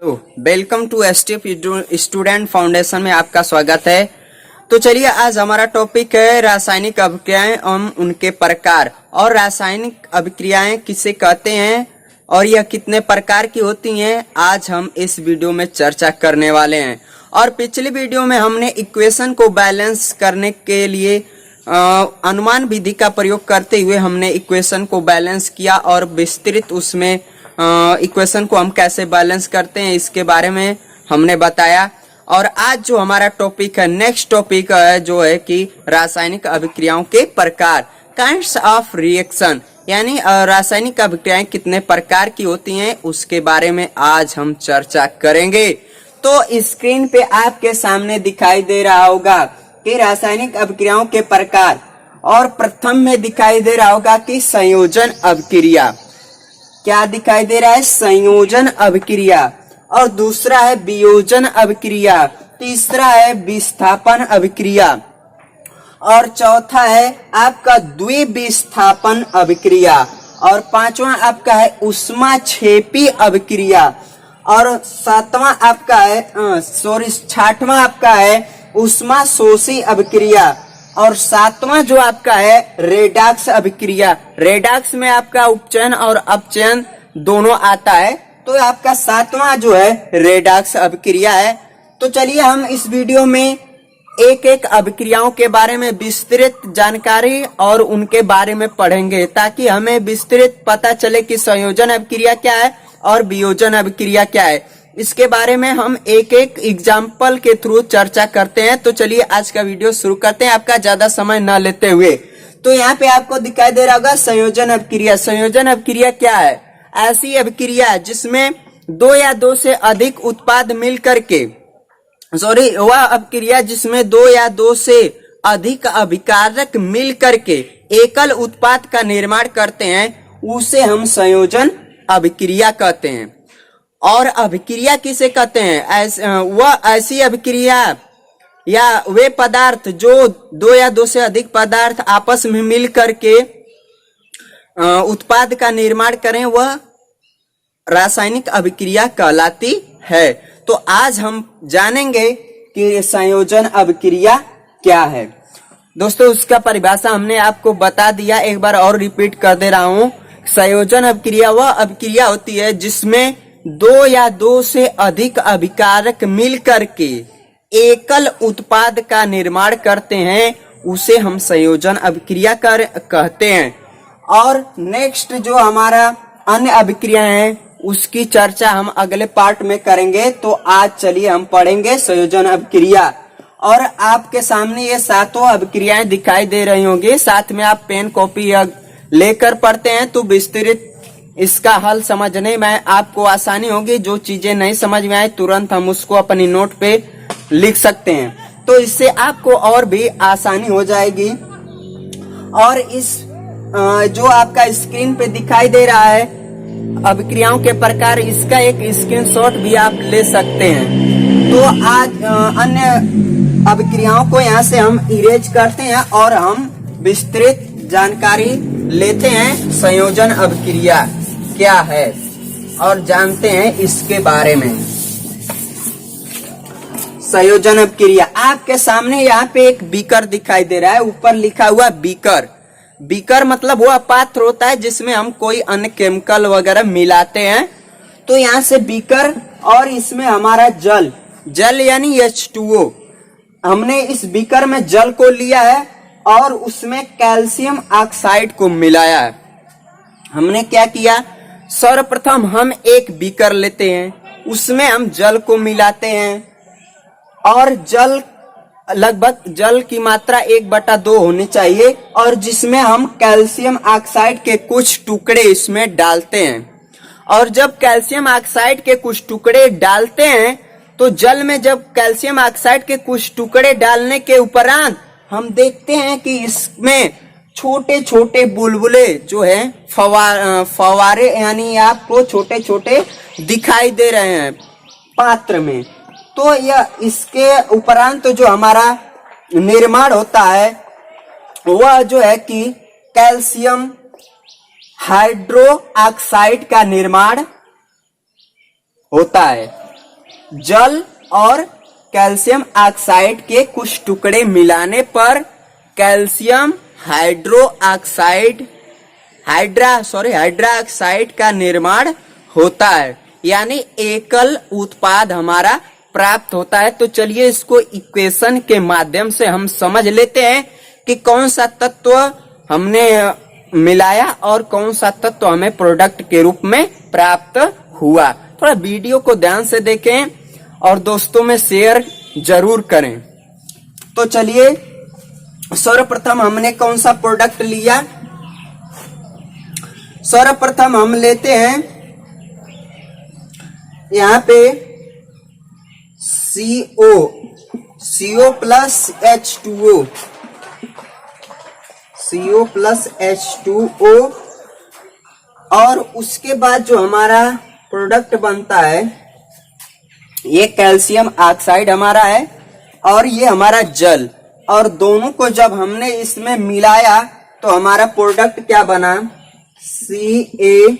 Hello, welcome to STF student foundation में आपका स्वागत है। तो चलिए, आज हमारा टॉपिक है रासायनिक अभिक्रियाएं एवं उनके प्रकार। और रासायनिक अभिक्रियाएं किसे कहते हैं और यह कितने प्रकार की होती हैं, आज हम इस वीडियो में चर्चा करने वाले हैं। और पिछली वीडियो में हमने इक्वेशन को बैलेंस करने के लिए अनुमान विधि का प्रयोग करते हुए हमने इक्वेशन को बैलेंस किया और विस्तृत उसमें इक्वेशन को हम कैसे बैलेंस करते हैं इसके बारे में हमने बताया। और आज जो हमारा टॉपिक है, नेक्स्ट टॉपिक है जो है कि रासायनिक अभिक्रियाओं के प्रकार, काइंड्स ऑफ रिएक्शन, यानी रासायनिक अभिक्रियाएं कितने प्रकार की होती हैं उसके बारे में आज हम चर्चा करेंगे। तो स्क्रीन पे आपके सामने दिखाई दे रहा होगा कि रासायनिक अभिक्रियाओं के प्रकार, और प्रथम में दिखाई दे रहा होगा कि संयोजन अभिक्रिया। क्या दिखाई दे रहा है? संयोजन अभिक्रिया। और दूसरा है वियोजन अभिक्रिया, तीसरा है विस्थापन अभिक्रिया, और चौथा है आपका द्विविस्थापन अभिक्रिया, और पांचवा आपका है ऊष्माक्षेपी अभिक्रिया, और छठवां आपका है ऊष्मा शोषी अभिक्रिया, और सातवां जो आपका है रेडॉक्स अभिक्रिया। रेडॉक्स में आपका उपचयन और अपचयन दोनों आता है, तो आपका सातवां जो है रेडॉक्स अभिक्रिया है। तो चलिए, हम इस वीडियो में एक एक अभिक्रियाओं के बारे में विस्तृत जानकारी और उनके बारे में पढ़ेंगे, ताकि हमें विस्तृत पता चले कि संयोजन अभिक्रिया क्या है और वियोजन अभिक्रिया क्या है। इसके बारे में हम एक एक एग्जाम्पल के थ्रू चर्चा करते हैं। तो चलिए, आज का वीडियो शुरू करते हैं आपका ज्यादा समय न लेते हुए। तो यहाँ पे आपको दिखाई दे रहा होगा संयोजन अभिक्रिया। संयोजन अभिक्रिया क्या है? ऐसी अभिक्रिया जिसमें दो या दो से अधिक उत्पाद मिल करके, वह अभिक्रिया जिसमें दो या दो से अधिक अभिकारक मिल करके एकल उत्पाद का निर्माण करते हैं, उसे हम संयोजन अभिक्रिया कहते हैं। और अभिक्रिया किसे कहते हैं? वह ऐसी अभिक्रिया या वे पदार्थ जो दो या दो से अधिक पदार्थ आपस में मिल करके उत्पाद का निर्माण करें, वह रासायनिक अभिक्रिया कहलाती है। तो आज हम जानेंगे कि संयोजन अभिक्रिया क्या है। दोस्तों, उसका परिभाषा हमने आपको बता दिया, एक बार और रिपीट कर दे रहा हूं। संयोजन अभिक्रिया वह अभिक्रिया होती है जिसमें दो या दो से अधिक अभिकारक मिल करके एकल उत्पाद का निर्माण करते हैं, उसे हम संयोजन अभिक्रिया कहते हैं। और नेक्स्ट जो हमारा अन्य अभिक्रिया है उसकी चर्चा हम अगले पार्ट में करेंगे। तो आज चलिए हम पढ़ेंगे संयोजन अभिक्रिया। और आपके सामने ये सातों अभिक्रियाएं दिखाई दे रही होंगी, साथ में आप पेन कॉपी लेकर पढ़ते हैं तो विस्तृत इसका हल समझने में आपको आसानी होगी। जो चीजें नहीं समझ में आए तुरंत हम उसको अपनी नोट पे लिख सकते हैं, तो इससे आपको और भी आसानी हो जाएगी। और इस जो आपका स्क्रीन पे दिखाई दे रहा है अभिक्रियाओं के प्रकार, इसका एक स्क्रीनशॉट भी आप ले सकते हैं। तो आज अन्य अभिक्रियाओं को यहाँ से हम इरेज करते हैं और हम विस्तृत जानकारी लेते हैं संयोजन अभिक्रिया क्या है और जानते हैं इसके बारे में। संयोजन अभिक्रिया, आपके सामने यहाँ पे एक बीकर दिखाई दे रहा है, ऊपर लिखा हुआ बीकर। बीकर मतलब वह पात्र होता है जिसमें हम कोई अन्य केमिकल वगैरह मिलाते हैं। तो यहाँ से बीकर, और इसमें हमारा जल यानी H2O, हमने इस बीकर में जल को लिया है और उसमें कैल्शियम ऑक्साइड को मिलाया है। हमने क्या किया? सर्वप्रथम हम एक बीकर लेते हैं, उसमें हम जल को मिलाते हैं, और लगभग जल की मात्रा 1/2 होनी चाहिए, और जिसमें हम कैल्शियम ऑक्साइड के कुछ टुकड़े इसमें डालते हैं। और जब कैल्शियम ऑक्साइड के कुछ टुकड़े डालते हैं, तो जल में जब कैल्शियम ऑक्साइड के कुछ टुकड़े डालने के उपरांत हम देखते हैं कि इसमें छोटे छोटे बुलबुले जो है फवारे यानी आपको छोटे छोटे दिखाई दे रहे हैं पात्र में। तो यह इसके उपरांत तो जो हमारा निर्माण होता है वह जो है कि कैल्शियम हाइड्रोक्साइड का निर्माण होता है। जल और कैल्शियम ऑक्साइड के कुछ टुकड़े मिलाने पर कैल्शियम हाइड्रा ऑक्साइड का निर्माण होता है, यानी एकल उत्पाद हमारा प्राप्त होता है। तो चलिए इसको इक्वेशन के माध्यम से हम समझ लेते हैं कि कौन सा तत्व हमने मिलाया और कौन सा तत्व हमें प्रोडक्ट के रूप में प्राप्त हुआ। थोड़ा वीडियो को ध्यान से देखें और दोस्तों में शेयर जरूर करें। तो चलिए सर्वप्रथम हमने कौन सा प्रोडक्ट लिया। सर्वप्रथम हम लेते हैं यहाँ पे CO प्लस H2O और उसके बाद जो हमारा प्रोडक्ट बनता है ये कैल्शियम ऑक्साइड हमारा है और ये हमारा जल, और दोनों को जब हमने इसमें मिलाया तो हमारा प्रोडक्ट क्या बना, CaOH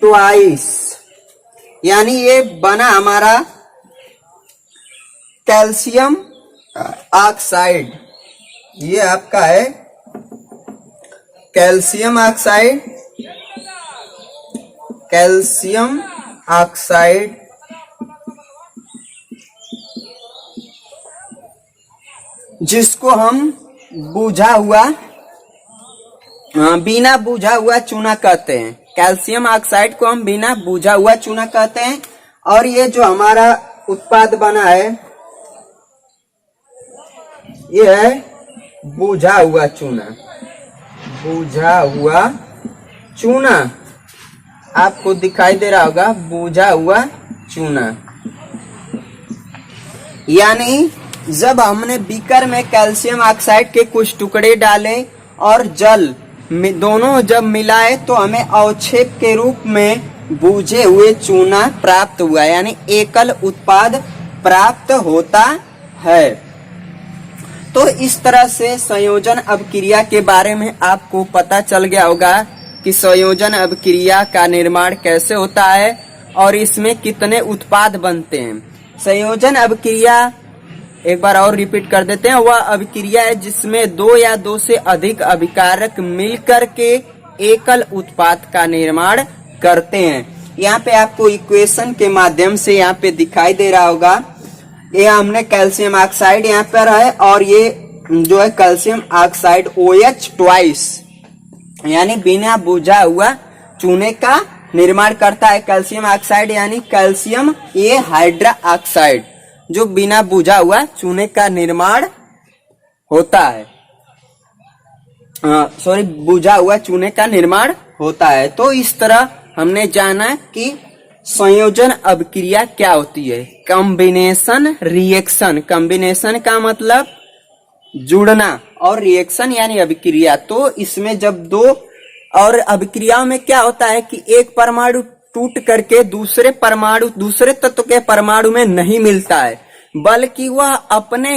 ट्वाइस, यानी ये बना हमारा कैल्शियम ऑक्साइड। ये आपका है कैल्शियम ऑक्साइड जिसको हम बिना बुझा हुआ चूना कहते हैं। कैल्शियम ऑक्साइड को हम बिना बुझा हुआ चूना कहते हैं। और ये जो हमारा उत्पाद बना है ये है बुझा हुआ चूना, आपको दिखाई दे रहा होगा बुझा हुआ चूना। यानी जब हमने बीकर में कैल्शियम ऑक्साइड के कुछ टुकड़े डाले और जल दोनों जब मिलाए तो हमें अवक्षेप के रूप में बुझे हुए चूना प्राप्त हुआ, यानी एकल उत्पाद प्राप्त होता है। तो इस तरह से संयोजन अभिक्रिया के बारे में आपको पता चल गया होगा कि संयोजन अभिक्रिया का निर्माण कैसे होता है और इसमें कितने उत्पाद बनते हैं। संयोजन अभिक्रिया एक बार और रिपीट कर देते हैं, वह अभिक्रिया है जिसमें दो या दो से अधिक अभिकारक मिलकर के एकल उत्पाद का निर्माण करते हैं। यहाँ पे आपको इक्वेशन के माध्यम से यहाँ पे दिखाई दे रहा होगा, ये हमने कैल्शियम ऑक्साइड यहाँ पर है और ये जो है कैल्शियम ऑक्साइड OH ट्वाइस, यानी बिना बुझा हुआ चूने का निर्माण करता है कैल्शियम ऑक्साइड, यानी कैल्शियम ये हाइड्रा ऑक्साइड जो बिना बुझा हुआ चूने का निर्माण होता है, बुझा हुआ चूने का निर्माण होता है। तो इस तरह हमने जाना कि संयोजन अभिक्रिया क्या होती है। कॉम्बिनेशन रिएक्शन, कॉम्बिनेशन का मतलब जुड़ना और रिएक्शन यानी अभिक्रिया। तो इसमें जब दो और अभिक्रियाओं में क्या होता है कि एक परमाणु टूट करके दूसरे तत्व के परमाणु में नहीं मिलता है, बल्कि वह अपने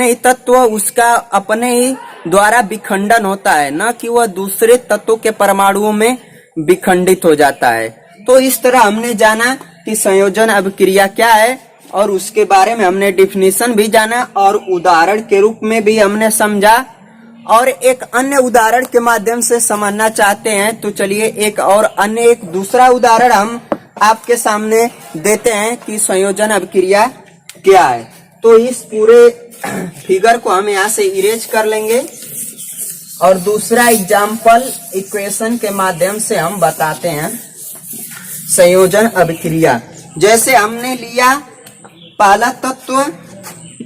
ही तत्व उसका अपने ही द्वारा विखंडन होता है, न कि वह दूसरे तत्वों के परमाणुओं में विखंडित हो जाता है। तो इस तरह हमने जाना कि संयोजन अभिक्रिया क्या है और उसके बारे में हमने डिफिनीशन भी जाना और उदाहरण के रूप में भी हमने समझा। और एक अन्य उदाहरण के माध्यम से समझना चाहते हैं तो चलिए एक दूसरा उदाहरण हम आपके सामने देते हैं कि संयोजन अभिक्रिया क्या है। तो इस पूरे फिगर को हम यहाँ से इरेज कर लेंगे और दूसरा एग्जाम्पल इक्वेशन के माध्यम से हम बताते हैं संयोजन अभिक्रिया। जैसे हमने लिया पहला तत्व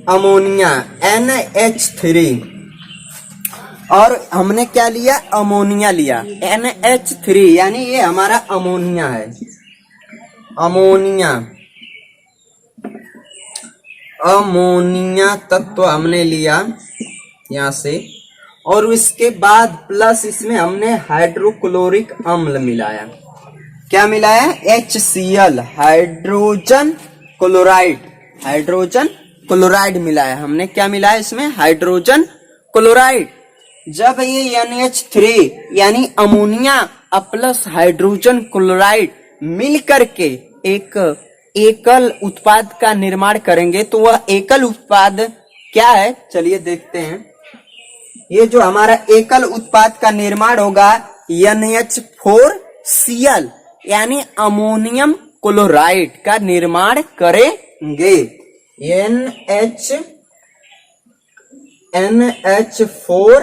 अमोनिया NH3 और हमने क्या लिया, अमोनिया लिया NH3, यानी ये हमारा अमोनिया है। अमोनिया तत्व हमने लिया यहाँ से और उसके बाद प्लस इसमें हमने हाइड्रोक्लोरिक अम्ल मिलाया। क्या मिलाया, HCl हाइड्रोजन क्लोराइड मिलाया हमने। क्या मिलाया इसमें, हाइड्रोजन क्लोराइड। जब ये NH3 यानी अमोनिया प्लस हाइड्रोजन क्लोराइड मिल करके एक एकल उत्पाद का निर्माण करेंगे तो वह एकल उत्पाद क्या है, चलिए देखते हैं। ये जो हमारा एकल उत्पाद का निर्माण होगा NH4Cl यानी अमोनियम क्लोराइड का निर्माण करेंगे। NH4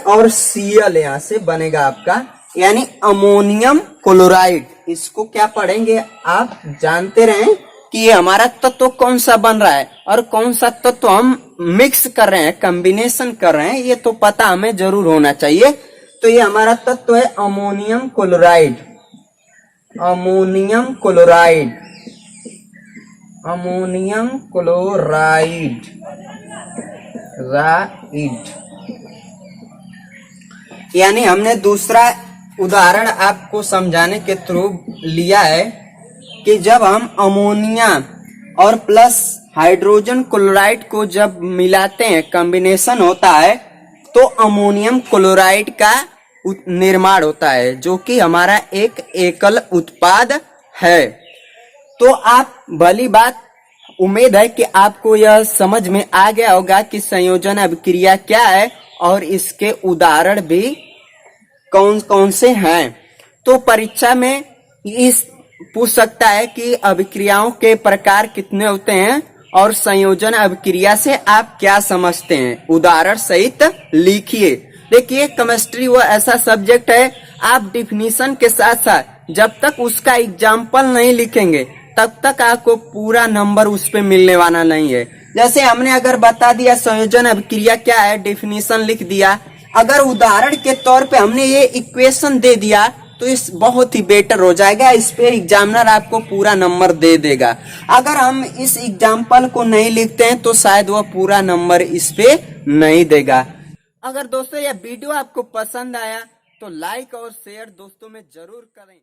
और Cl यहां से बनेगा आपका, यानी अमोनियम क्लोराइड। इसको क्या पढ़ेंगे आप जानते रहें कि ये हमारा तत्व कौन सा बन रहा है और कौन सा तत्व हम मिक्स कर रहे हैं, कॉम्बिनेशन कर रहे हैं, ये तो पता हमें जरूर होना चाहिए। तो ये हमारा तत्व है ammonium chloride, ammonium chloride, ammonium chloride ride. यानी हमने दूसरा उदाहरण आपको समझाने के थ्रू लिया है कि जब हम अमोनिया और प्लस हाइड्रोजन क्लोराइड को जब मिलाते हैं, कॉम्बिनेशन होता है, तो अमोनियम क्लोराइड का निर्माण होता है, जो कि हमारा एक एकल उत्पाद है। तो आप भली बात, उम्मीद है कि आपको यह समझ में आ गया होगा कि संयोजन अभिक्रिया क्या है और इसके उदाहरण भी कौन कौन से हैं। तो परीक्षा में इस पूछ सकता है कि अभिक्रियाओं के प्रकार कितने होते हैं और संयोजन अभिक्रिया से आप क्या समझते हैं, उदाहरण सहित लिखिए। देखिए, केमिस्ट्री वो ऐसा सब्जेक्ट है, आप डिफिनीशन के साथ साथ जब तक उसका एग्जाम्पल नहीं लिखेंगे तब तक आपको पूरा नंबर उस पे मिलने वाला नहीं है। जैसे हमने अगर बता दिया संयोजन अभिक्रिया क्या है, डिफिनीशन लिख दिया, अगर उदाहरण के तौर पे हमने ये इक्वेशन दे दिया तो इस बहुत ही बेटर हो जाएगा, इस पे एग्जामिनर आपको पूरा नंबर दे देगा। अगर हम इस एग्जाम्पल को नहीं लिखते हैं तो शायद वह पूरा नंबर इस पे नहीं देगा। अगर दोस्तों यह वीडियो आपको पसंद आया तो लाइक और शेयर दोस्तों में जरूर करें।